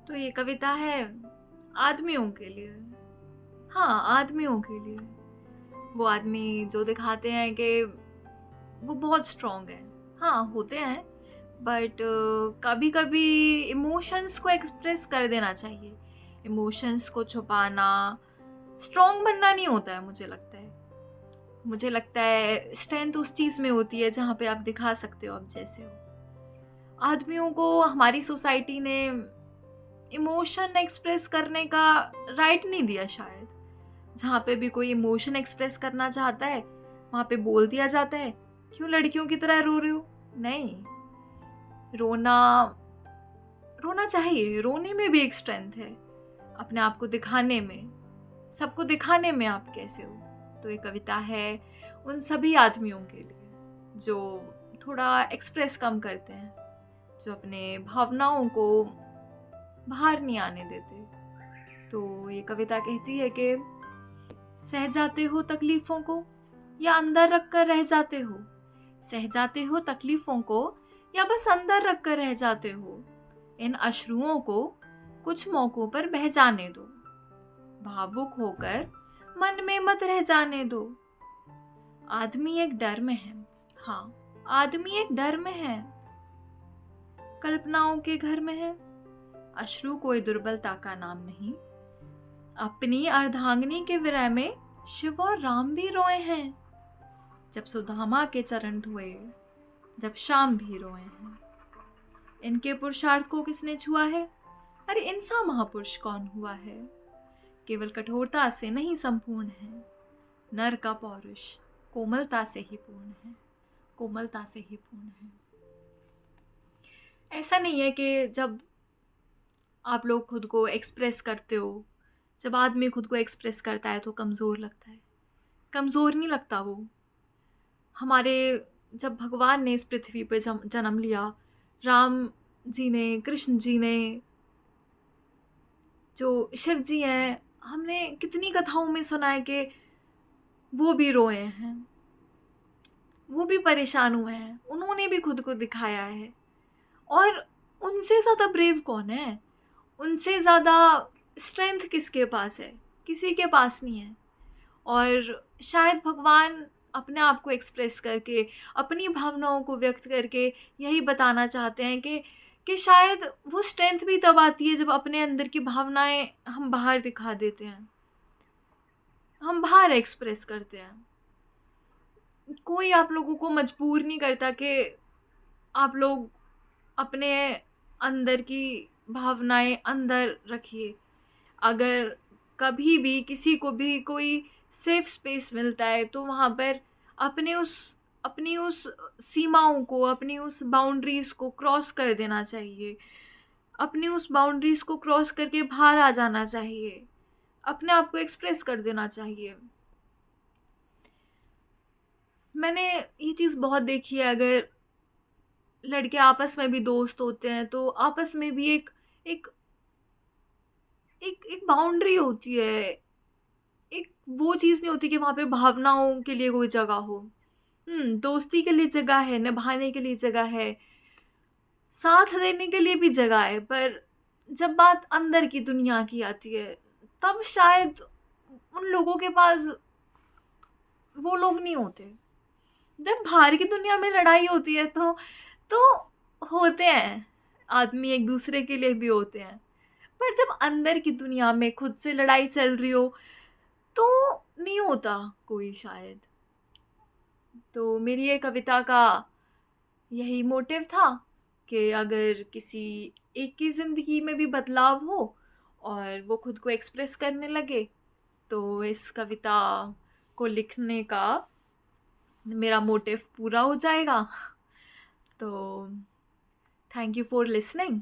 तो ये कविता है आदमियों के लिए। हाँ, आदमियों के लिए। वो आदमी जो दिखाते हैं कि वो बहुत स्ट्रॉन्ग है। हाँ, होते हैं, बट कभी-कभी इमोशंस को एक्सप्रेस कर देना चाहिए। इमोशंस को छुपाना स्ट्रॉन्ग बनना नहीं होता है, मुझे लगता है। मुझे लगता है स्ट्रेंथ उस चीज़ में होती है जहाँ पे आप दिखा सकते हो आप जैसे हो। आदमियों को हमारी सोसाइटी ने इमोशन एक्सप्रेस करने का राइट नहीं दिया शायद। जहाँ पे भी कोई इमोशन एक्सप्रेस करना चाहता है वहाँ पे बोल दिया जाता है, क्यों लड़कियों की तरह रो रहे हो? नहीं, रोना रोना चाहिए। रोने में भी एक स्ट्रेंथ है, अपने आप को दिखाने में, सबको दिखाने में आप कैसे हो। तो ये कविता है उन सभी आदमियों के लिए जो थोड़ा एक्सप्रेस कम करते हैं, जो अपने भावनाओं को बाहर नहीं आने देते। तो ये कविता कहती है कि सह जाते हो तकलीफों को या अंदर रख कर रह जाते हो। सह जाते हो तकलीफों को या बस अंदर रख कर रह जाते हो। इन अश्रुओं को कुछ मौकों पर बह जाने दो। भावुक होकर मन में मत रह जाने दो। आदमी एक डर में है। हाँ, आदमी एक डर में है, कल्पनाओं के घर में है। अश्रु कोई दुर्बलता का नाम नहीं। अपनी अर्धांगिनी के विरह में शिव और राम भी रोए हैं। जब सुदामा के चरण धोए, जब शाम भी रोए हैं। इनके पुरुषार्थ को किसने छुआ है? अरे इनसा महापुरुष कौन हुआ है? केवल कठोरता से नहीं संपूर्ण है। नर का पौरुष कोमलता से ही पूर्ण है, कोमलता से ही पूर्ण है। ऐसा नहीं है कि जब आप लोग खुद को एक्सप्रेस करते हो, जब आदमी खुद को एक्सप्रेस करता है तो कमज़ोर लगता है। कमज़ोर नहीं लगता वो। हमारे जब भगवान ने इस पृथ्वी पे जन्म लिया, राम जी ने, कृष्ण जी ने, जो शिव जी हैं, हमने कितनी कथाओं में सुना है कि वो भी रोए हैं, वो भी परेशान हुए हैं, उन्होंने भी खुद को दिखाया है। और उनसे ज़्यादा ब्रेव कौन है? उनसे ज़्यादा स्ट्रेंथ किसके पास है? किसी के पास नहीं है। और शायद भगवान अपने आप को एक्सप्रेस करके, अपनी भावनाओं को व्यक्त करके यही बताना चाहते हैं कि शायद वो स्ट्रेंथ भी तब आती है जब अपने अंदर की भावनाएं हम बाहर दिखा देते हैं, हम बाहर एक्सप्रेस करते हैं। कोई आप लोगों को मजबूर नहीं करता कि आप लोग अपने अंदर की भावनाएं अंदर रखिए। अगर कभी भी किसी को भी कोई सेफ स्पेस मिलता है तो वहाँ पर अपने उस अपनी उस सीमाओं को, अपनी उस बाउंड्रीज़ को क्रॉस कर देना चाहिए। अपनी उस बाउंड्रीज़ को क्रॉस करके बाहर आ जाना चाहिए। अपने आप को एक्सप्रेस कर देना चाहिए। मैंने ये चीज़ बहुत देखी है। अगर लड़के आपस में भी दोस्त होते हैं तो आपस में भी एक एक एक एक बाउंड्री होती है। एक वो चीज़ नहीं होती कि वहाँ पे भावनाओं के लिए कोई जगह हो। दोस्ती के लिए जगह है, निभाने के लिए जगह है, साथ देने के लिए भी जगह है, पर जब बात अंदर की दुनिया की आती है तब शायद उन लोगों के पास वो लोग नहीं होते। जब बाहर की दुनिया में लड़ाई होती है तो होते हैं, आदमी एक दूसरे के लिए भी होते हैं। पर जब अंदर की दुनिया में खुद से लड़ाई चल रही हो तो नहीं होता कोई शायद। तो मेरी ये कविता का यही मोटिव था कि अगर किसी एक की ज़िंदगी में भी बदलाव हो और वो खुद को एक्सप्रेस करने लगे तो इस कविता को लिखने का मेरा मोटिव पूरा हो जाएगा। तो थैंक यू फॉर लिसनिंग।